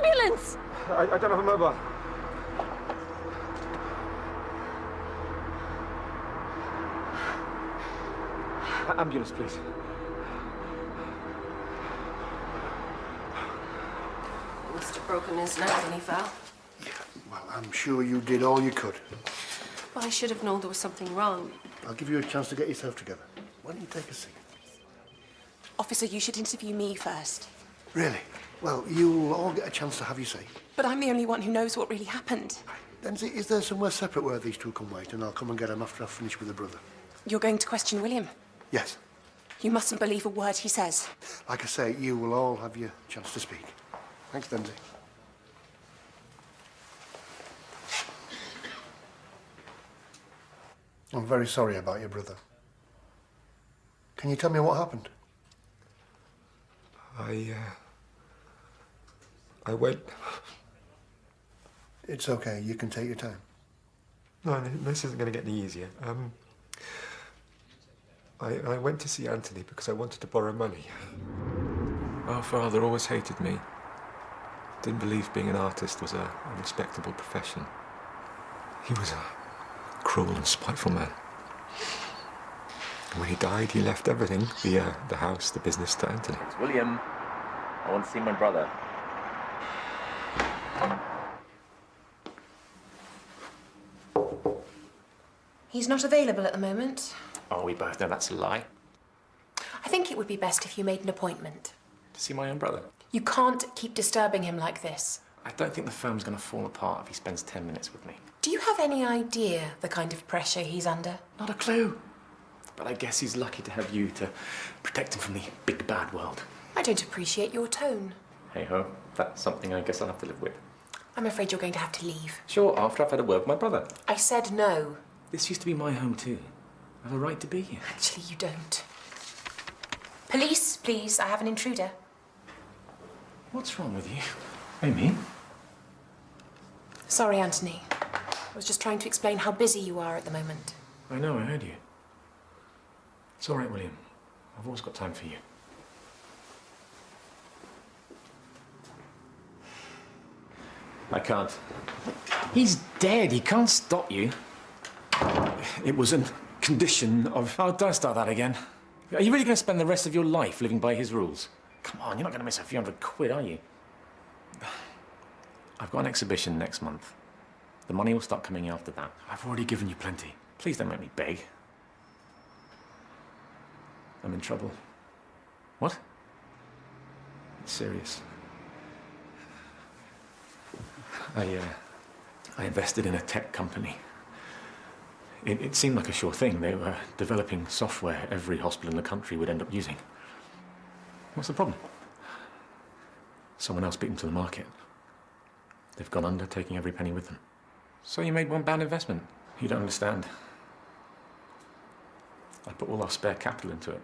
ambulance! I don't have a mobile. Ambulance, please. Must have broken his neck when he fell. Yeah, well, I'm sure you did all you could. Well, I should have known there was something wrong. I'll give you a chance to get yourself together. Why don't you take a seat? Officer, you should interview me first. Really? Well, you'll all get a chance to have your say. But I'm the only one who knows what really happened. Dempsey, is there somewhere separate where these two can wait, and I'll come and get them after I've finished with the brother? You're going to question William? Yes. You mustn't believe a word he says. Like I say, you will all have your chance to speak. Thanks, Dempsey. I'm very sorry about your brother. Can you tell me what happened? I went... It's okay, you can take your time. No, this isn't going to get any easier. I went to see Anthony because I wanted to borrow money. Our father always hated me. Didn't believe being an artist was a respectable profession. He was a cruel and spiteful man. And when he died, he left everything, the house, the business, to Anthony. It's William. I want to see my brother. He's not available at the moment. Oh, we both know that's a lie. I think it would be best if you made an appointment. To see my own brother. You can't keep disturbing him like this. I don't think the firm's going to fall apart if he spends 10 minutes with me. Do you have any idea the kind of pressure he's under? Not a clue. But I guess he's lucky to have you to protect him from the big bad world. I don't appreciate your tone. Hey-ho, that's something I guess I'll have to live with. I'm afraid you're going to have to leave. Sure, after I've had a word with my brother. I said no. This used to be my home too. I have a right to be here. Actually, you don't. Police, please, I have an intruder. What's wrong with you? Amy? Sorry, Anthony. I was just trying to explain how busy you are at the moment. I know, I heard you. It's all right, William. I've always got time for you. I can't. He's dead. He can't stop you. It was a condition of... Oh, don't start that again. Are you really going to spend the rest of your life living by his rules? Come on, you're not going to miss a few £100, are you? I've got an exhibition next month. The money will start coming after that. I've already given you plenty. Please don't make me beg. I'm in trouble. What? It's serious. I invested in a tech company. It seemed like a sure thing. They were developing software every hospital in the country would end up using. What's the problem? Someone else beat them to the market. They've gone under, taking every penny with them. So you made one bad investment. You don't understand. I put all our spare capital into it.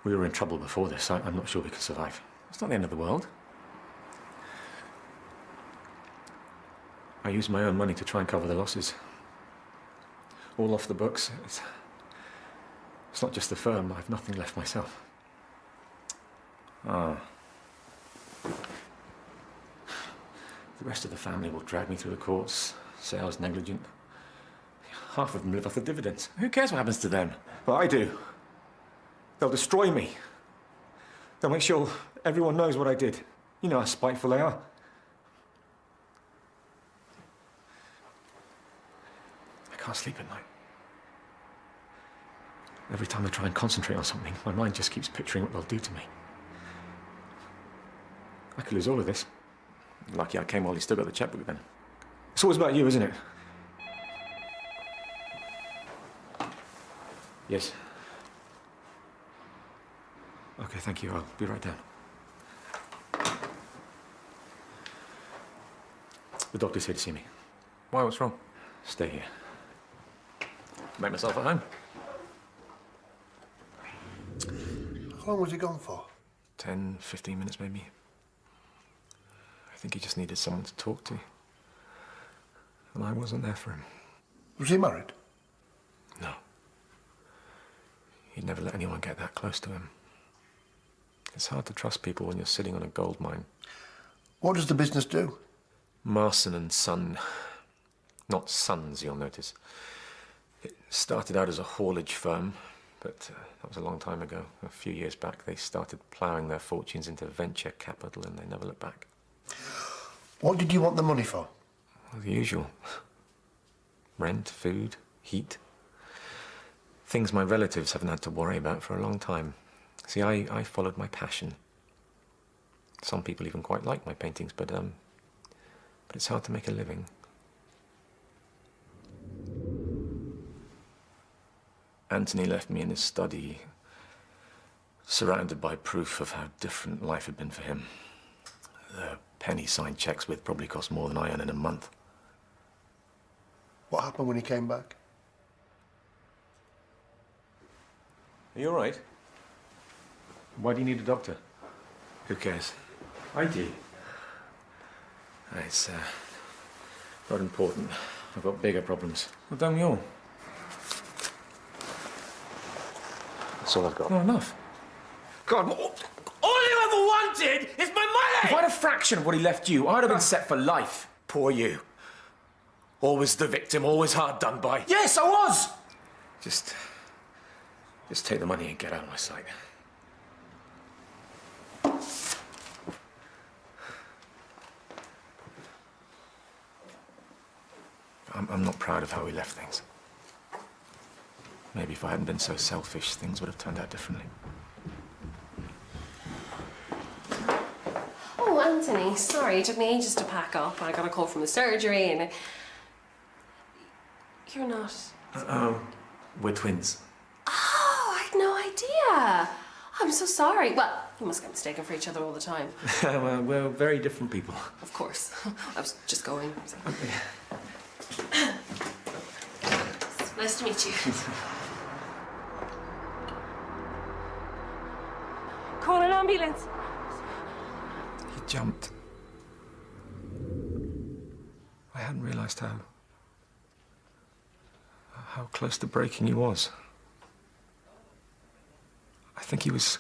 We were in trouble before this. I'm not sure we could survive. It's not the end of the world. I used my own money to try and cover the losses. All off the books. It's not just the firm. I've nothing left myself. Ah. The rest of the family will drag me through the courts, say I was negligent. Half of them live off the dividends. Who cares what happens to them? Well, I do. They'll destroy me. They'll make sure everyone knows what I did. You know how spiteful they are. I can't sleep at night. Every time I try and concentrate on something, my mind just keeps picturing what they'll do to me. I could lose all of this. Lucky I came while you still got the checkbook then. It's always about you, isn't it? Yes. Okay, thank you. I'll be right down. The doctor's here to see me. Why? What's wrong? Stay here. Make myself at home. How long was he gone for? 10, 15 minutes, maybe. I think he just needed someone to talk to. And I wasn't there for him. Was he married? No. He'd never let anyone get that close to him. It's hard to trust people when you're sitting on a gold mine. What does the business do? Marson and Son. Not Sons, you'll notice. It started out as a haulage firm, but that was a long time ago. A few years back, they started ploughing their fortunes into venture capital and they never looked back. What did you want the money for? Well, the usual. Rent, food, heat. Things my relatives haven't had to worry about for a long time. See, I followed my passion. Some people even quite like my paintings, but it's hard to make a living. Anthony left me in his study, surrounded by proof of how different life had been for him. The penny signed checks with probably cost more than I earn in a month. What happened when he came back? Are you all right? Why do you need a doctor? Who cares? I do. It's not important. I've got bigger problems. Well, don't we all? That's all I've got. Not enough. God, all you ever wanted is my money! If I had a fraction of what he left you, I'd have been set for life. Poor you. Always the victim, always hard done by. Yes, I was! Just take the money and get out of my sight. I'm not proud of how we left things. Maybe if I hadn't been so selfish, things would have turned out differently. Oh, Anthony, sorry, it took me ages to pack up. I got a call from the surgery and... You're not... We're twins. Oh, I had no idea. I'm so sorry. Well, you must get mistaken for each other all the time. Well, we're very different people. Of course. I was just going. So. Nice to meet you. Call an ambulance. He jumped. I hadn't realised how close to breaking he was. I think he was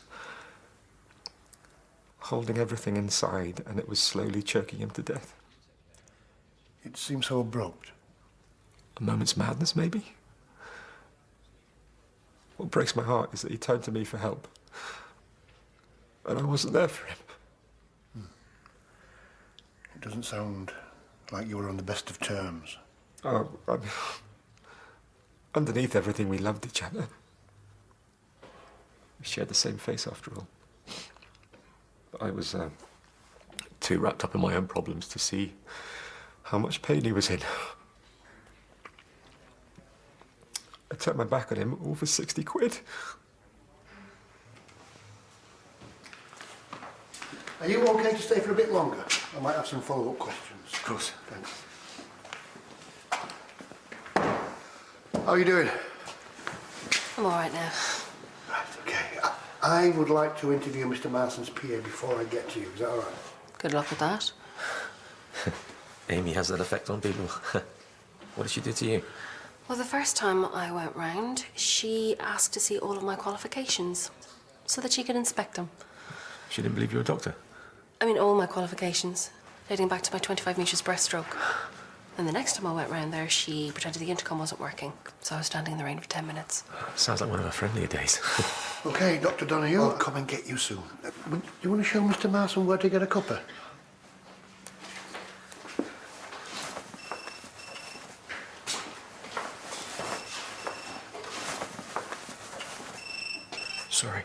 holding everything inside and it was slowly choking him to death. It seems so abrupt. A moment's madness, maybe? What breaks my heart is that he turned to me for help. And I wasn't there for him. It doesn't sound like you were on the best of terms. Oh, underneath everything, we loved each other. We shared the same face, after all. But I was too wrapped up in my own problems to see how much pain he was in. I turned my back on him, all for 60 quid. Are you okay to stay for a bit longer? I might have some follow-up questions. Of course. Thanks. How are you doing? I'm all right now. Right, okay. I would like to interview Mr. Marson's PA before I get to you. Is that all right? Good luck with that. Amy has that effect on people. What did she do to you? Well, the first time I went round, she asked to see all of my qualifications so that she could inspect them. She didn't believe you were a doctor? I mean, all my qualifications, dating back to my 25 metres breaststroke. And the next time I went round there, she pretended the intercom wasn't working, so I was standing in the rain for 10 minutes. Sounds like one of her friendlier days. Okay, Dr. Donahue, I'll come and get you soon. Do you want to show Mr. Marson where to get a cuppa? Sorry.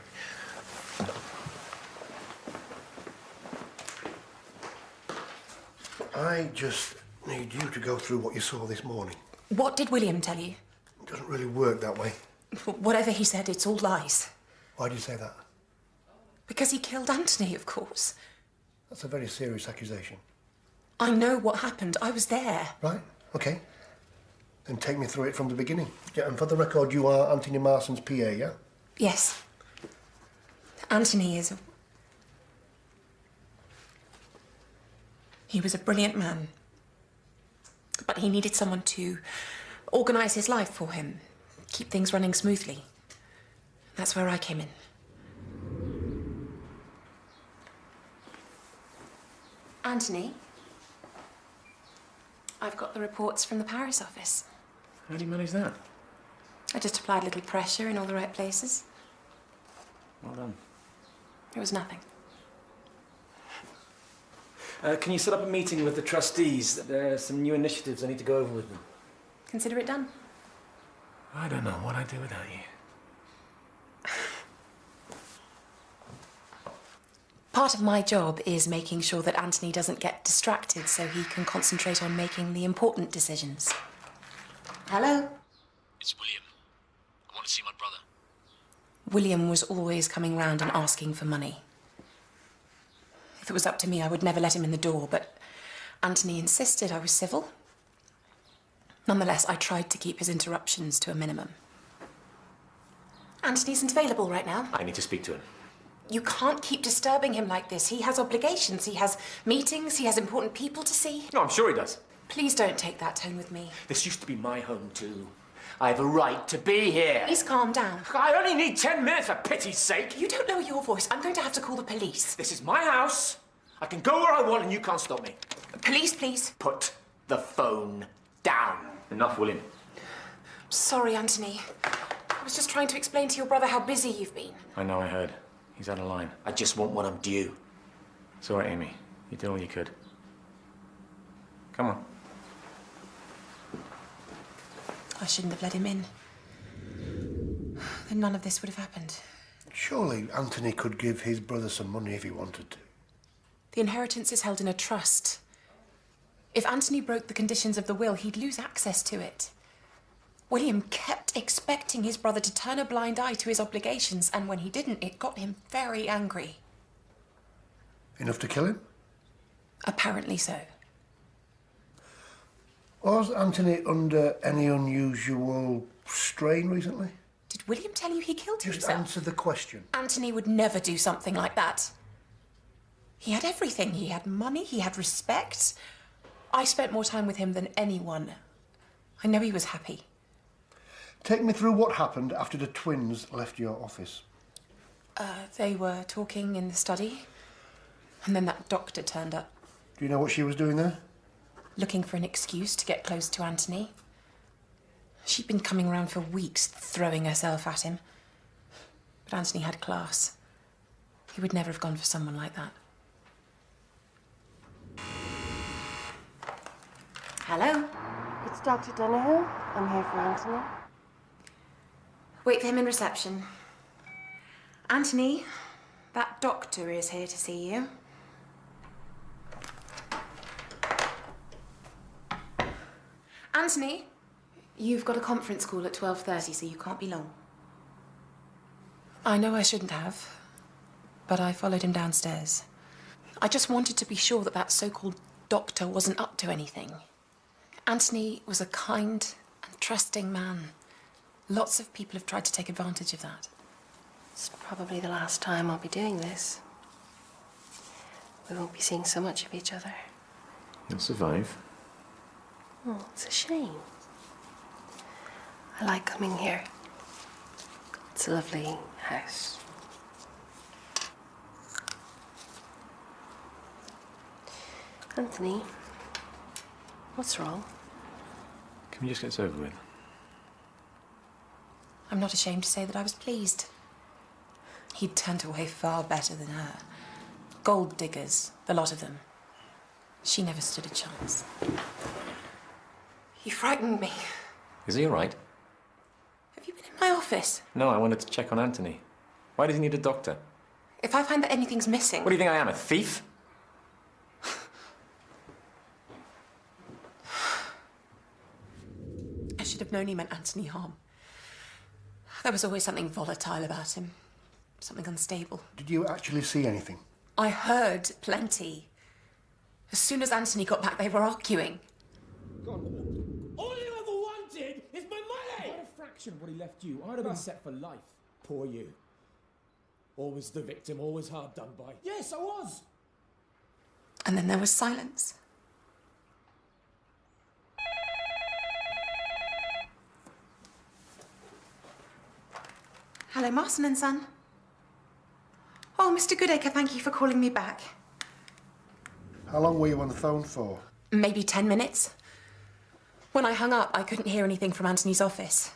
I just need you to go through what you saw this morning. What did William tell you? It doesn't really work that way. Whatever he said, it's all lies. Why do you say that? Because he killed Anthony, of course. That's a very serious accusation. I know what happened. I was there. Right, okay. Then take me through it from the beginning. Yeah, and for the record, you are Anthony Marson's PA, yeah? Yes. Anthony is He was a brilliant man. But he needed someone to organise his life for him, keep things running smoothly. That's where I came in. Anthony, I've got the reports from the Paris office. How do you manage that? I just applied a little pressure in all the right places. Well done. It was nothing. Can you set up a meeting with the trustees? There are some new initiatives I need to go over with them. Consider it done. I don't know what I'd do without you. Part of my job is making sure that Anthony doesn't get distracted so he can concentrate on making the important decisions. Hello? It's William. I want to see my brother. William was always coming round and asking for money. If it was up to me, I would never let him in the door, but Anthony insisted I was civil. Nonetheless, I tried to keep his interruptions to a minimum. Anthony isn't available right now. I need to speak to him. You can't keep disturbing him like this. He has obligations, he has meetings, he has important people to see. No, I'm sure he does. Please don't take that tone with me. This used to be my home too. I have a right to be here. Please calm down. I only need 10 minutes, for pity's sake. You don't know your voice. I'm going to have to call the police. This is my house. I can go where I want and you can't stop me. Police, please. Put the phone down. Enough, William. Sorry, Anthony. I was just trying to explain to your brother how busy you've been. I know, I heard. He's out of line. I just want what I'm due. It's all right, Amy. You did all you could. Come on. I shouldn't have let him in. Then none of this would have happened. Surely Anthony could give his brother some money if he wanted to. The inheritance is held in a trust. If Anthony broke the conditions of the will, he'd lose access to it. William kept expecting his brother to turn a blind eye to his obligations, and when he didn't, it got him very angry. Enough to kill him? Apparently so. Was Anthony under any unusual strain recently? Did William tell you he killed Just himself? answer the question. Anthony would never do something like that. He had everything. He had money, he had respect. I spent more time with him than anyone. I know he was happy. Take me through what happened after the twins left your office. They were talking in the study, and then that doctor turned up, Do you know what she was doing there? looking for an excuse to get close to Anthony. She'd been coming around for weeks, throwing herself at him. But Anthony had class. He would never have gone for someone like that. Hello? It's Dr. Donoghue. I'm here for Anthony. Wait for him in reception. Anthony, that doctor is here to see you. Anthony, you've got a conference call at 12:30, so you can't be long. I know I shouldn't have, but I followed him downstairs. I just wanted to be sure that that so-called doctor wasn't up to anything. Anthony was a kind and trusting man. Lots of people have tried to take advantage of that. It's probably the last time I'll be doing this. We won't be seeing so much of each other. You'll survive. Oh, it's a shame. I like coming here. It's a lovely house. Anthony, what's wrong? Can we just get this over with? I'm not ashamed to say that I was pleased. He'd turned away far better than her. Gold diggers, the lot of them. She never stood a chance. You frightened me. Is he all right? Have you been in my office? No, I wanted to check on Anthony. Why does he need a doctor? If I find that anything's missing... What do you think I am, a thief? I should have known he meant Anthony harm. There was always something volatile about him. Something unstable. Did you actually see anything? I heard plenty. As soon as Anthony got back, they were arguing. All you ever wanted is my money! What a fraction of what he left you. I'd have been set for life. Poor you. Always the victim, always hard done by. Yes, I was. And then there was silence. Hello, Marston and Son. Oh, Mr. Goodacre, thank you for calling me back. How long were you on the phone for? Maybe 10 minutes. When I hung up, I couldn't hear anything from Anthony's office.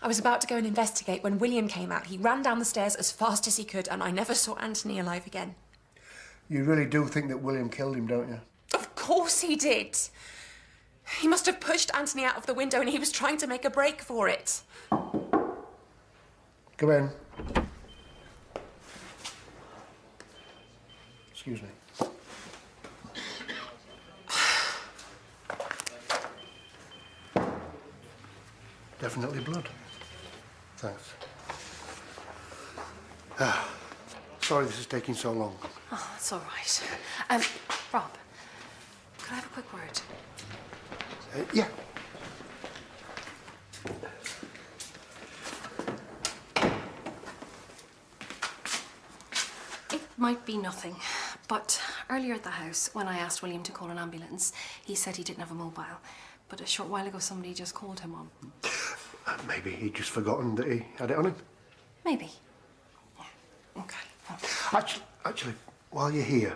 I was about to go and investigate when William came out. He ran down the stairs as fast as he could, and I never saw Anthony alive again. You really do think that William killed him, don't you? Of course he did. He must have pushed Anthony out of the window and he was trying to make a break for it. Come in. Excuse me. Definitely blood. Thanks. Sorry this is taking so long. Oh, it's all right. Rob, could I have a quick word? Yeah. It might be nothing, but earlier at the house, when I asked William to call an ambulance, he said he didn't have a mobile. But a short while ago, somebody just called him on. Maybe he'd just forgotten that he had it on him. Maybe. Yeah, okay. Actually, while you're here,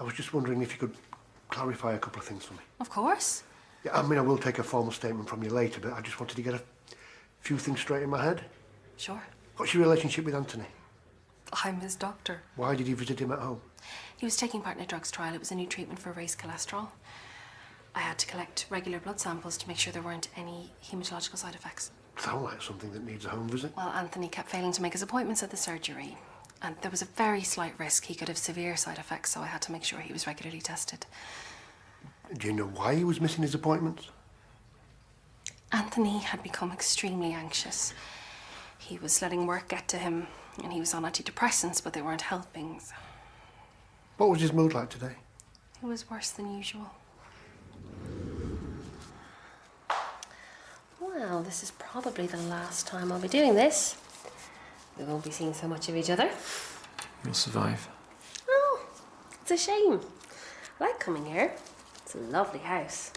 I was just wondering if you could clarify a couple of things for me. Of course. Yeah, I mean, I will take a formal statement from you later, but I just wanted to get a few things straight in my head. Sure. What's your relationship with Anthony? I'm his doctor. Why did you visit him at home? He was taking part in a drugs trial. It was a new treatment for raised cholesterol. I had to collect regular blood samples to make sure there weren't any hematological side effects. Sound like something that needs a home visit. Well, Anthony kept failing to make his appointments at the surgery. And there was a very slight risk he could have severe side effects, so I had to make sure he was regularly tested. Do you know why he was missing his appointments? Anthony had become extremely anxious. He was letting work get to him, and he was on antidepressants, but they weren't helping. So What was his mood like today? it was worse than usual. Well, this is probably the last time I'll be doing this. We won't be seeing so much of each other. You'll survive. Oh, it's a shame. I like coming here. It's a lovely house.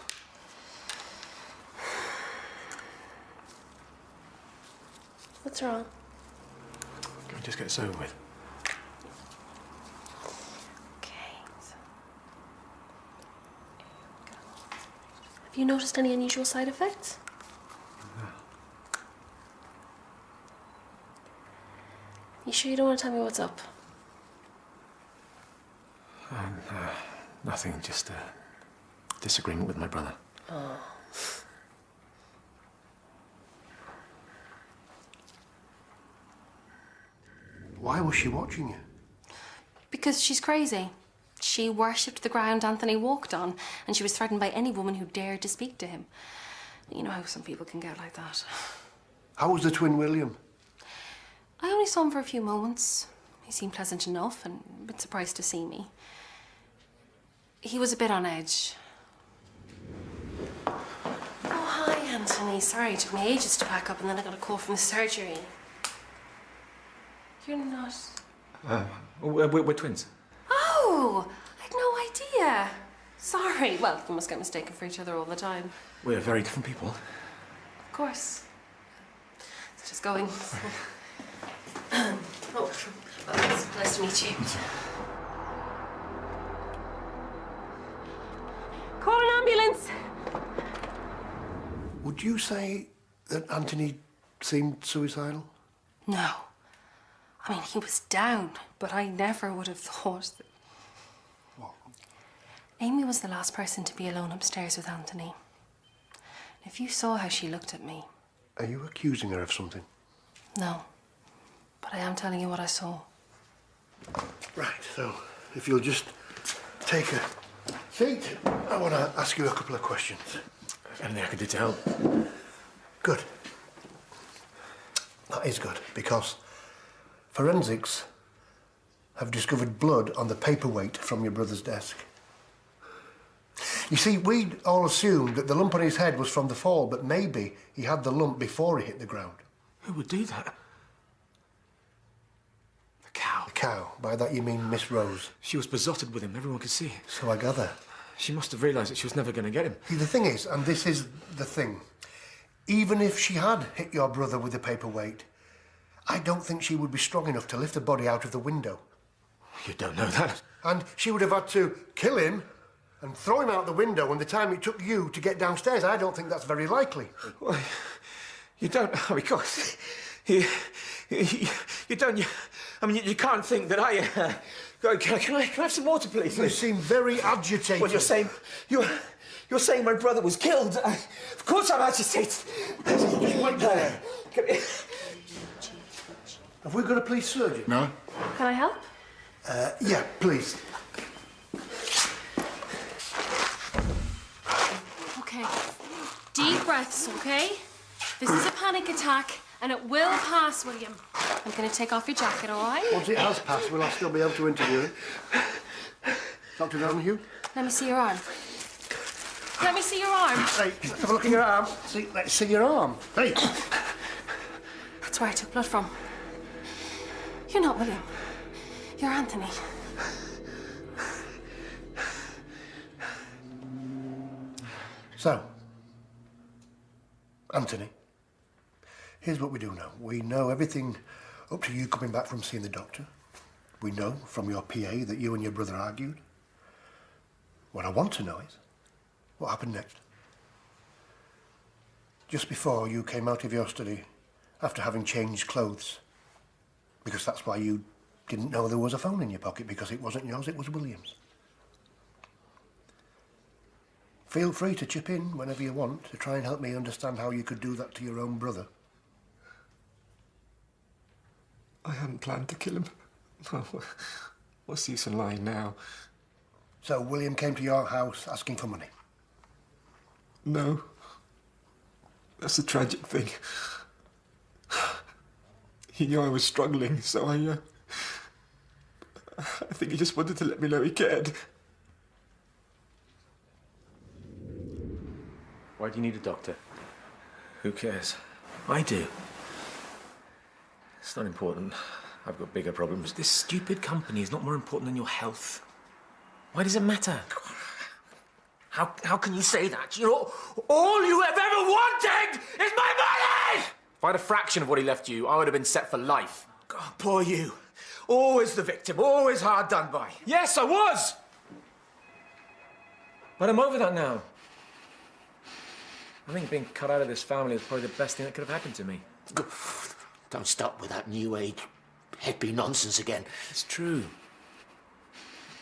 What's wrong? Can we just get this over with? Okay. Have you noticed any unusual side effects? You sure you don't want to tell me what's up? Nothing, just a disagreement with my brother. Oh. Why was she watching you? Because she's crazy. She worshipped the ground Anthony walked on, and she was threatened by any woman who dared to speak to him. You know how some people can get like that. How was the twin William? I only saw him for a few moments. He seemed pleasant enough and a bit surprised to see me. He was a bit on edge. Oh, hi, Anthony. Sorry, it took me ages to pack up and then I got a call from the surgery. You're not... We're twins. Oh, I had no idea. Sorry. Well, we must get mistaken for each other all the time. We're very different people. Of course. It's just going. Oh, well, it's nice to meet you. Call an ambulance! Would you say that Anthony seemed suicidal? No. I mean, he was down, but I never would have thought that... What? Amy was the last person to be alone upstairs with Anthony. If you saw how she looked at me... Are you accusing her of something? No. But I am telling you what I saw. Right, so if you'll just take a seat, I want to ask you a couple of questions. Anything I can do to help? Good. That is good, because forensics have discovered blood on the paperweight from your brother's desk. You see, we'd all assumed that the lump on his head was from the fall, but maybe he had the lump before he hit the ground. Who would do that? The cow. The cow. By that you mean Miss Rose. She was besotted with him. Everyone could see. So I gather. She must have realised that she was never going to get him. See, the thing is, and this is the thing, even if she had hit your brother with the paperweight, I don't think she would be strong enough to lift the body out of the window. You don't know that. And she would have had to kill him and throw him out the window in the time it took you to get downstairs, I don't think that's very likely. Well, you don't... Oh, my God. You don't... I mean, you can't think that I... Can I have some water, please? You seem very agitated. Well, you're saying... You're saying my brother was killed. Of course I'm agitated. Just wait there. Have we got a police surgeon? No? Can I help? Yeah, please. Okay. Deep breaths, okay? This is a panic attack, and it will pass, William. I'm going to take off your jacket, all right? Once it has passed, will I still be able to interview him? Dr. Donahue? Let me see your arm. Let me see your arm. Hey, let's have a look at your arm. See, let's see your arm. Hey! That's where I took blood from. You're not William. You're Anthony. So, Anthony, here's what we do know. We know everything up to you coming back from seeing the doctor. We know from your PA that you and your brother argued. What I want to know is, what happened next? Just before you came out of your study, after having changed clothes, because that's why you didn't know there was a phone in your pocket, because it wasn't yours, it was William's. Feel free to chip in whenever you want to try and help me understand how you could do that to your own brother. I hadn't planned to kill him. What's the use in lying now? So William came to your house asking for money? No. That's the tragic thing. He knew I was struggling, so I think he just wanted to let me know he cared. Why do you need a doctor? Who cares? I do. It's not important. I've got bigger problems. This stupid company is not more important than your health. Why does it matter? How can you say that? You know, all you have ever wanted is my money! If I had a fraction of what he left you, I would have been set for life. God, poor you. Always the victim, always hard done by. Yes, I was! But I'm over that now. I think being cut out of this family is probably the best thing that could have happened to me. Don't start with that new age hippie nonsense again. It's true.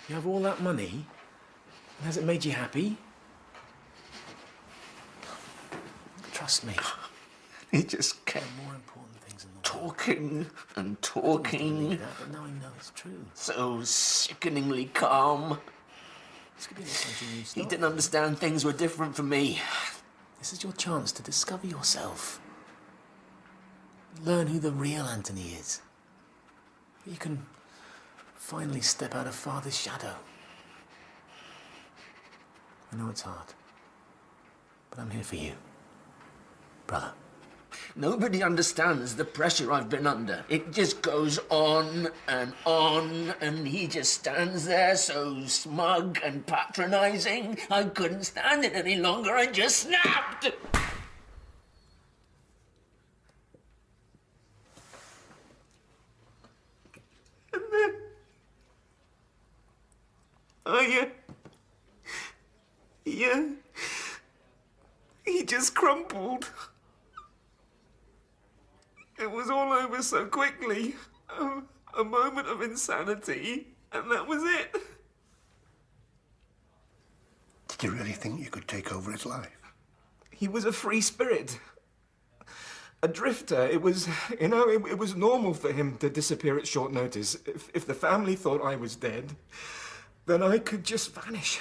You have all that money, and has it made you happy? Trust me. You just kept More important things in the world. talking and I didn't talking. believe that, but now I know it's true. So sickeningly calm. This could be something you He start. didn't understand things were different from me. This is your chance to discover yourself. Learn who the real Anthony is. You can finally step out of Father's shadow. I know it's hard, but I'm here for you, brother. Nobody understands the pressure I've been under. It just goes on, and he just stands there so smug and patronizing. I couldn't stand it any longer. I just snapped. And then he just crumpled. It was all over so quickly. A moment of insanity, and that was it. Did you really think you could take over his life? He was a free spirit. A drifter. It was, it was normal for him to disappear at short notice. If the family thought I was dead, then I could just vanish.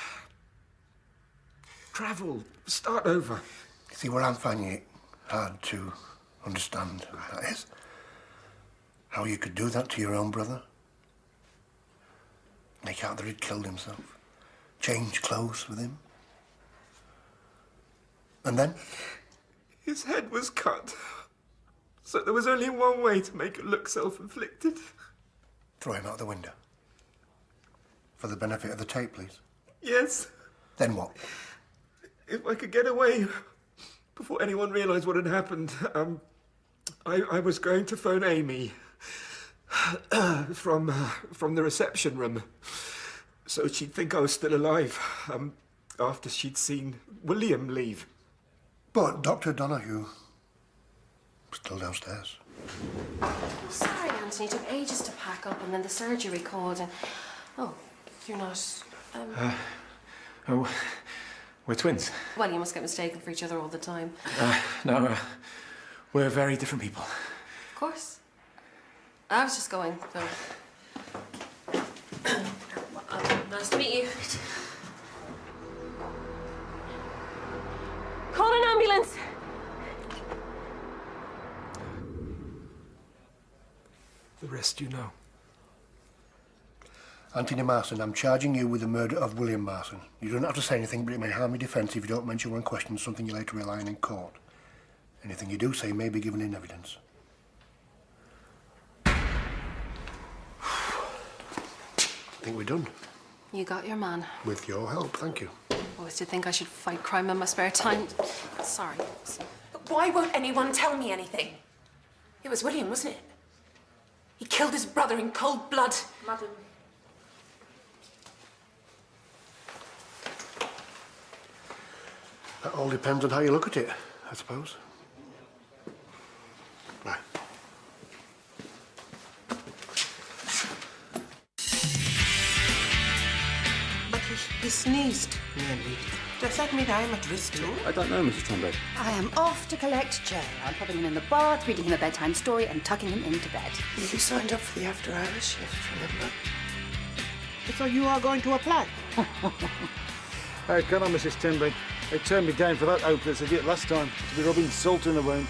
Travel, start over. See, where I'm finding it hard to understand, that is, how you could do that to your own brother. Make out that he'd killed himself. Change clothes with him. And then? His head was cut. So there was only one way to make it look self-inflicted. Throw him out the window. For the benefit of the tape, please. Yes. Then what? If I could get away before anyone realised what had happened, I was going to phone Amy from the reception room, so she'd think I was still alive. after she'd seen William leave. But Dr. Donahue still downstairs. Sorry, Anthony. It took ages to pack up, and then the surgery called, and... Oh, you're not... Oh, we're twins. Well, you must get mistaken for each other all the time. No, we're very different people. Of course. I was just going, so... Nice to meet you. Call an ambulance! The rest you know. Anthony Marson, I'm charging you with the murder of William Marson. You don't have to say anything, but it may harm your defence if you don't mention when questioned something you later rely on in court. Anything you do say may be given in evidence. I think we're done. You got your man. With your help, thank you. Always did think I should fight crime in my spare time. Sorry. But why won't anyone tell me anything? It was William, wasn't it? He killed his brother in cold blood. Madam. That all depends on how you look at it, I suppose. Right. But he sneezed nearly. Does that mean I'm at risk too? I don't know, Mrs. Tombo. I am off to collect Joe. I'm popping him in the bath, reading him a bedtime story, and tucking him into bed. You signed up for the after-hours shift, remember? So you are going to apply? Hey, come on, Mrs. Timby. They turned me down for that hopeless idiot last time, to be rubbing salt in the wound.